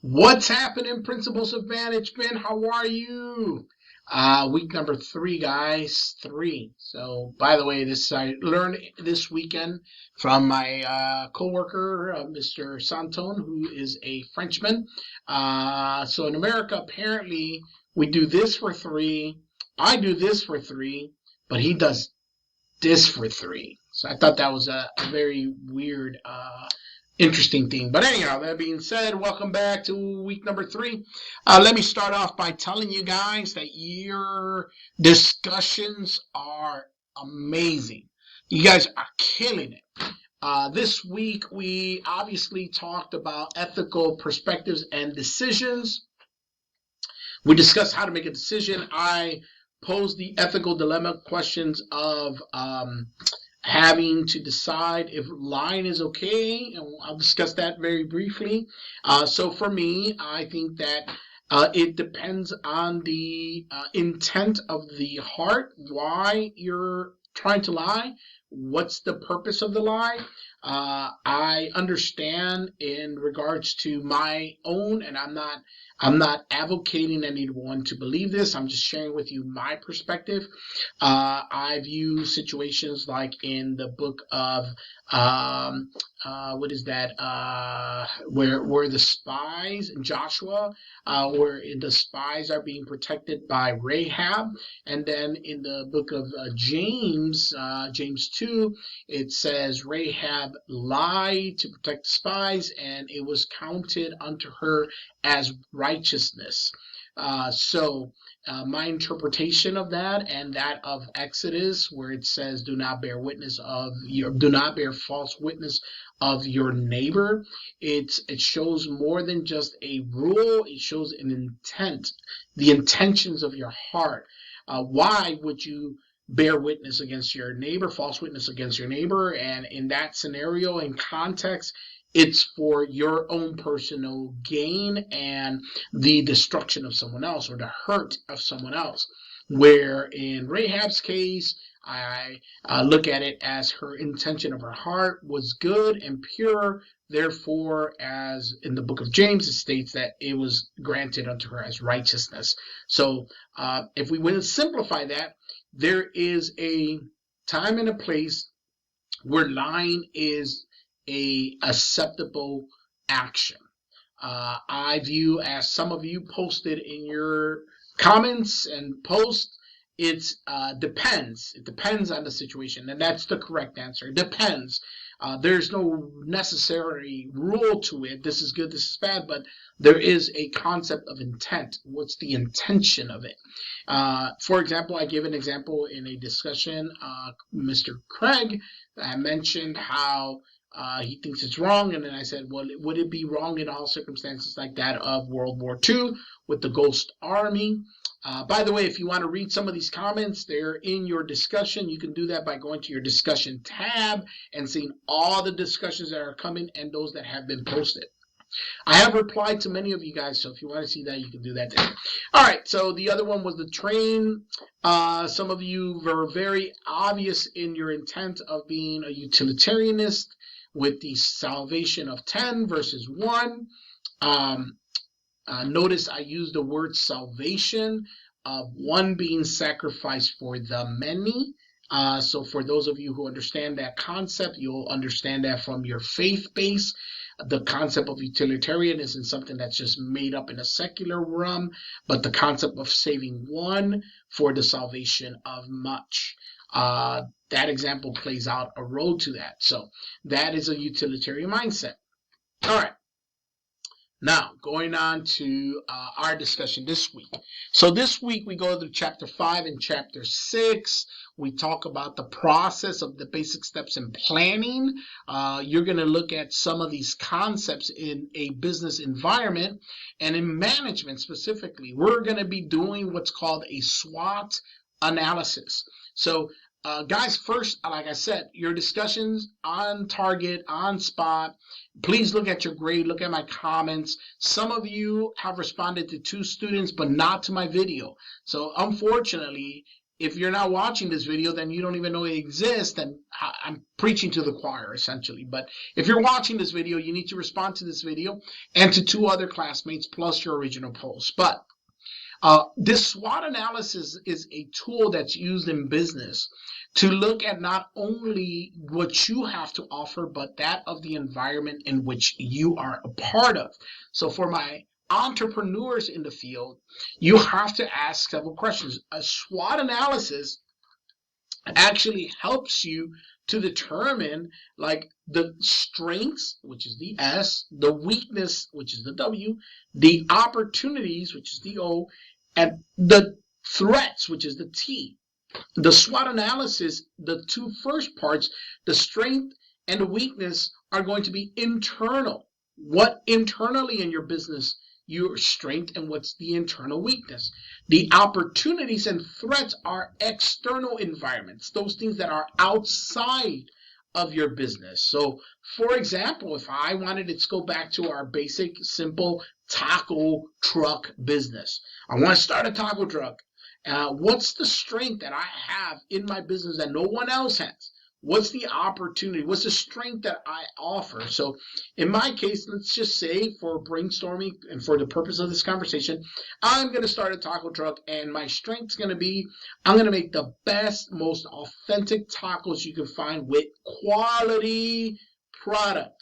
What's happening, Principles of Management? How are you? Week number 3, guys. 3. So, by the way, this I learned this weekend from my coworker, Mr. Santon, who is a Frenchman. So, in America, apparently, we do this for 3. I do this for 3, but he does this for 3. So, I thought that was a very weird interesting thing. But anyhow, that being said, welcome back to week number 3. Let me start off by telling you guys that your discussions are amazing. You guys are killing it. This week, we obviously talked about ethical perspectives and decisions. We discussed how to make a decision. I posed the ethical dilemma questions of having to decide if lying is okay, and I'll discuss that very briefly. So for me, I think that it depends on the intent of the heart, why you're trying to lie, what's the purpose of the lie. I understand in regards to my own, and I'm not advocating anyone to believe this. I'm just sharing with you my perspective. I view situations like in the book of what is that? Where the spies in Joshua, where the spies are being protected by Rahab, and then in the book of James, James 2, it says Rahab lied to protect the spies, and it was counted unto her as righteousness. My interpretation of that and that of Exodus, where it says, "Do not bear false witness of your neighbor." It shows more than just a rule. It shows an intent, the intentions of your heart. Why would you bear witness against your neighbor, false witness against your neighbor? And in that scenario and context, it's for your own personal gain and the destruction of someone else or the hurt of someone else. Where in Rahab's case, I look at it as her intention of her heart was good and pure. Therefore, as in the book of James, it states that it was granted unto her as righteousness. So, if we want to simplify that, there is a time and a place where lying is a acceptable action. I view, as some of you posted in your comments and posts, it depends. It depends on the situation, and that's the correct answer. It depends. There's no necessary rule to it. This is good, this is bad, but there is a concept of intent. What's the intention of it? For example, I gave an example in a discussion. Mr. Craig, I mentioned how he thinks it's wrong, and then I said, well, would it be wrong in all circumstances like that of World War II with the Ghost Army? By the way, if you want to read some of these comments, they're in your discussion. You can do that by going to your discussion tab and seeing all the discussions that are coming and those that have been posted. I have replied to many of you guys, so if you want to see that, you can do that there. All right, so the other one was the train. Some of you were very obvious in your intent of being a utilitarianist with the salvation of 10 verses 1. Notice I use the word salvation of one being sacrificed for the many. So for those of you who understand that concept, you'll understand that from your faith base. The concept of utilitarian isn't something that's just made up in a secular realm, but the concept of saving one for the salvation of much. That example plays out a road to that. So that is a utilitarian mindset. All right. Now, going on to our discussion this week. So this week we go through chapter 5 and chapter 6. We talk about the process of the basic steps in planning. You're going to look at some of these concepts in a business environment and in management specifically. We're going to be doing what's called a SWOT analysis. So guys, first, like I said, your discussions on target, on spot. Please look at your grade, look at my comments. Some of you have responded to 2 students, but not to my video. So unfortunately, If you're not watching this video, then you don't even know it exists, and I'm preaching to the choir essentially. But if you're watching this video, you need to respond to this video and to 2 other classmates plus your original post. But this SWOT analysis is a tool that's used in business to look at not only what you have to offer, but that of the environment in which you are a part of. So for my entrepreneurs in the field, you have to ask several questions. A SWOT analysis actually helps you to determine like the strengths, which is the S, the weakness, which is the W, the opportunities, which is the O, and the threats, which is the T. The SWOT analysis, the 2 first parts, the strength and the weakness, are going to be internal. What internally in your business, your strength, and what's the internal weakness. The opportunities and threats are external environments, those things that are outside of your business. So, for example, if I wanted to go back to our basic, simple taco truck business, I want to start a taco truck. What's the strength that I have in my business that no one else has? What's the opportunity? What's the strength that I offer? So in my case, let's just say for brainstorming and for the purpose of this conversation, I'm going to start a taco truck, and my strength's going to be I'm going to make the best, most authentic tacos you can find with quality product.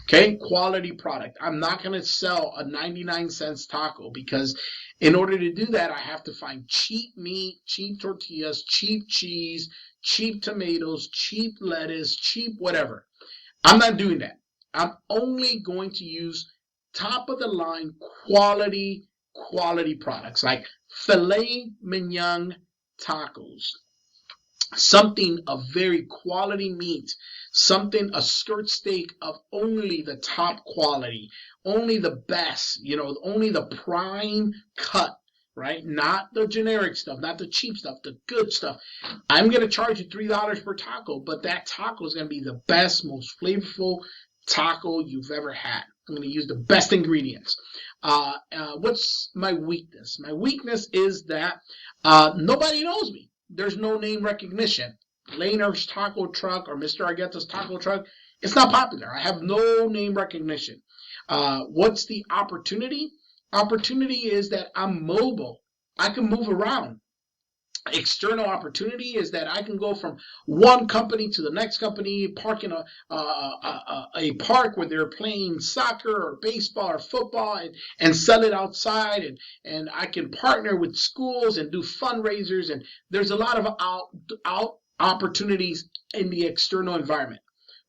Okay, quality product. I'm not going to sell a 99 cents taco, because in order to do that, I have to find cheap meat, cheap tortillas, cheap cheese, cheap tomatoes, cheap lettuce, cheap whatever. I'm not doing that. I'm only going to use top of the line quality products like filet mignon tacos, something of very quality meat, something, a skirt steak of only the top quality, only the best, only the prime cut, right? Not the generic stuff, not the cheap stuff, the good stuff. I'm going to charge you $3 per taco, but that taco is going to be the best, most flavorful taco you've ever had. I'm going to use the best ingredients. What's my weakness? My weakness is that nobody knows me. There's no name recognition. Laner's taco truck or Mr. Argueta's taco truck, it's not popular. I have no name recognition. What's the opportunity? Opportunity is that I'm mobile. I can move around. External opportunity is that I can go from one company to the next company, park in a park where they're playing soccer or baseball or football, and sell it outside, and I can partner with schools and do fundraisers, and there's a lot of out opportunities in the external environment,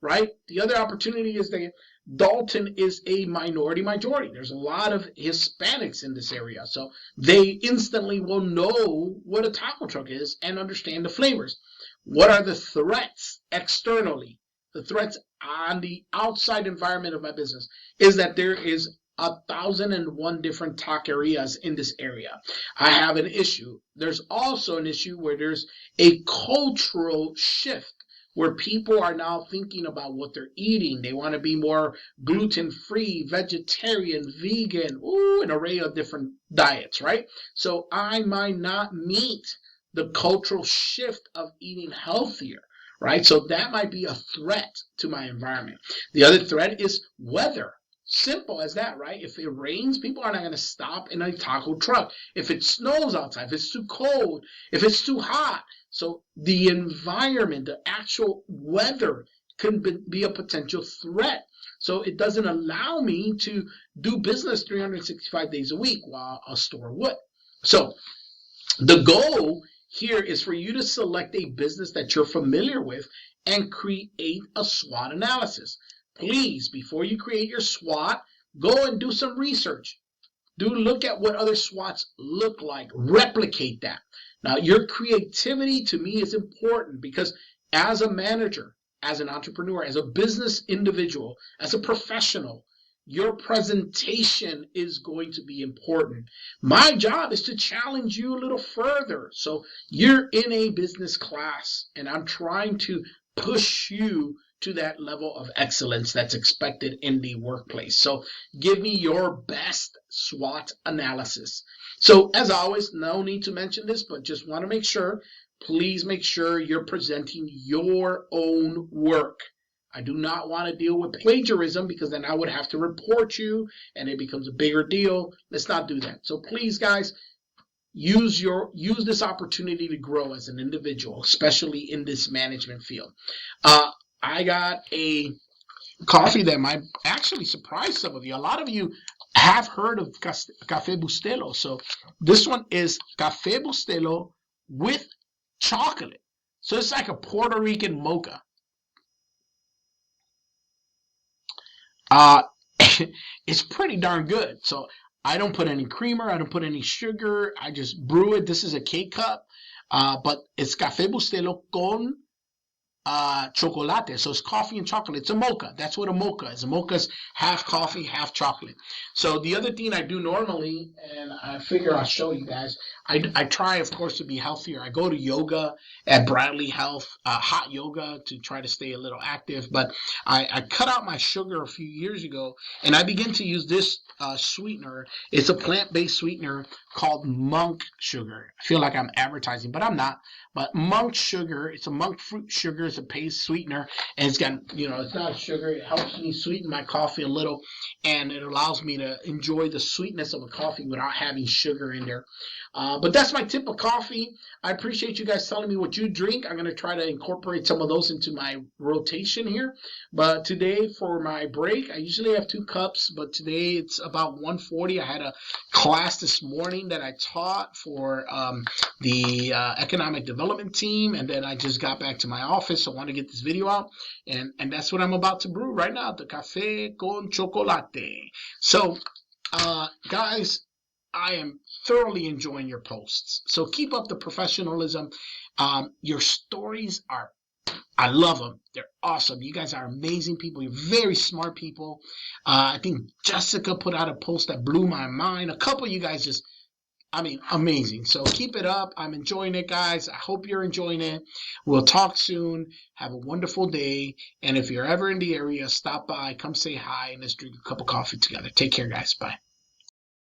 right? The other opportunity is that Dalton is a minority majority. There's a lot of Hispanics in this area, so they instantly will know what a taco truck is and understand the flavors. What are the threats externally? The threats on the outside environment of my business is that there is 1,001 different taquerias in this area. I have an issue. There's also an issue where there's a cultural shift, where people are now thinking about what they're eating. They want to be more gluten-free, vegetarian, vegan, an array of different diets, right? So I might not meet the cultural shift of eating healthier, right? So that might be a threat to my environment. The other threat is weather. Simple as that, right? If it rains, people are not going to stop in a taco truck. If it snows outside, if it's too cold, if it's too hot. So the environment, the actual weather can be a potential threat. So it doesn't allow me to do business 365 days a week while a store would. So the goal here is for you to select a business that you're familiar with and create a SWOT analysis. Please, before you create your SWOT, go and do some research. Do look at what other SWOTs look like. Replicate that. Now, your creativity to me is important, because as a manager, as an entrepreneur, as a business individual, as a professional, your presentation is going to be important. My job is to challenge you a little further. So you're in a business class, and I'm trying to push you to that level of excellence that's expected in the workplace. So give me your best SWOT analysis. So as always, no need to mention this, but just want to make sure please make sure you're presenting your own work. I do not want to deal with plagiarism because then I would have to report you and it becomes a bigger deal. Let's not do that. So please, guys, use this opportunity to grow as an individual, especially in this management field. I got a coffee that might actually surprise some of you. A lot of you have heard of Café Bustelo. So this one is Café Bustelo with chocolate. So it's like a Puerto Rican mocha. Uh, it's pretty darn good. So I don't put any creamer. I don't put any sugar. I just brew it. This is a K-cup. But it's Café Bustelo con chocolate. So it's coffee and chocolate. It's a mocha. That's what a mocha is. A mocha is half coffee, half chocolate. So the other thing I do normally, and I figure I'll show you guys, I try, of course, to be healthier. I go to yoga at Bradley Health, hot yoga, to try to stay a little active. But I cut out my sugar a few years ago, and I begin to use this sweetener. It's a plant-based sweetener called monk sugar. I feel like I'm advertising, but I'm not. But monk sugar, it's a monk fruit sugar. It's a paste sweetener, and it's got, it's not sugar. It helps me sweeten my coffee a little, and it allows me to enjoy the sweetness of a coffee without having sugar in there. But that's my tip of coffee. I appreciate you guys telling me what you drink. I'm going to try to incorporate some of those into my rotation here. But today for my break, I usually have 2 cups, but today it's about 1:40. I had a class this morning that I taught for the economic development team, and then I just got back to my office. So I want to get this video out, and that's what I'm about to brew right now, the café con chocolate. So, guys, I am thoroughly enjoying your posts. So keep up the professionalism. Your stories are, I love them. They're awesome. You guys are amazing people. You're very smart people. I think Jessica put out a post that blew my mind. A couple of you guys just, amazing. So keep it up. I'm enjoying it, guys. I hope you're enjoying it. We'll talk soon. Have a wonderful day. And if you're ever in the area, stop by, come say hi, and let's drink a cup of coffee together. Take care, guys. Bye.